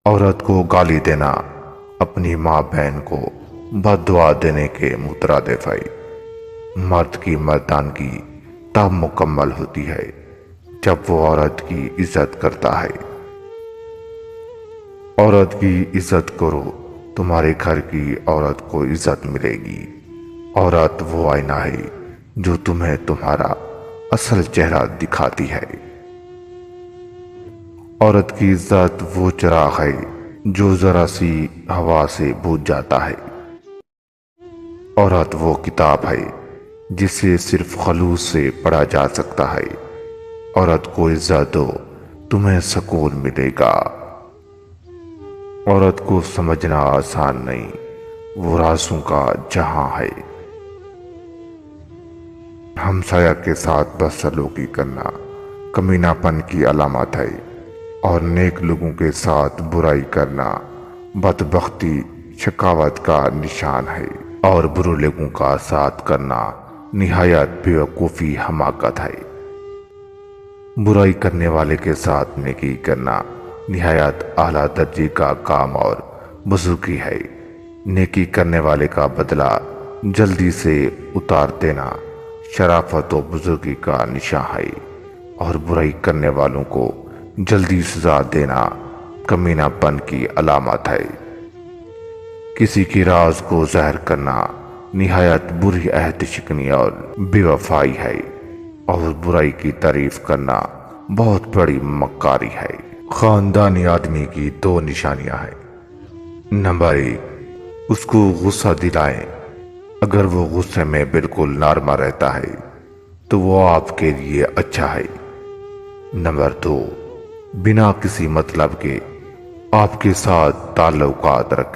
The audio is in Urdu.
عورت کو گالی دینا اپنی ماں بہن کو بد دعا دینے کے مترادف ہے۔ مرد کی مردانگی تب مکمل ہوتی ہے جب وہ عورت کی عزت کرتا ہے۔ عورت کی عزت کرو، تمہارے گھر کی عورت کو عزت ملے گی۔ عورت وہ آئینہ ہے جو تمہیں تمہارا اصل چہرہ دکھاتی ہے۔ عورت کی عزت وہ چراغ ہے جو ذرا سی ہوا سے بجھ جاتا ہے۔ عورت وہ کتاب ہے جسے صرف خلوص سے پڑھا جا سکتا ہے۔ عورت کو عزت دو، تمہیں سکون ملے گا۔ عورت کو سمجھنا آسان نہیں، وہ رازوں کا جہاں ہے۔ ہمسایہ کے ساتھ بدسلوکی کرنا کمینہ پن کی علامت ہے، اور نیک لوگوں کے ساتھ برائی کرنا بدبختی شقاوت کا نشان ہے، اور برے لوگوں کا ساتھ کرنا نہایت بیوقوفی حماقت ہے۔ برائی کرنے والے کے ساتھ نیکی کرنا نہایت اعلیٰ درجے کا کام اور بزرگی ہے۔ نیکی کرنے والے کا بدلہ جلدی سے اتار دینا شرافت و بزرگی کا نشان ہے، اور برائی کرنے والوں کو جلدی سزا دینا کمینہ پن کی علامت ہے۔ کسی کی راز کو ظاہر کرنا نہایت بری عہد شکنی اور بے وفائی ہے، اور برائی کی تعریف کرنا بہت بڑی مکاری ہے۔ خاندانی آدمی کی دو نشانیاں ہیں۔ نمبر 1، اس کو غصہ دلائیں۔ اگر وہ غصے میں بالکل نارمل رہتا ہے تو وہ آپ کے لیے اچھا ہے۔ نمبر 2، بنا کسی مطلب کے آپ کے ساتھ تعلقات رکھیں۔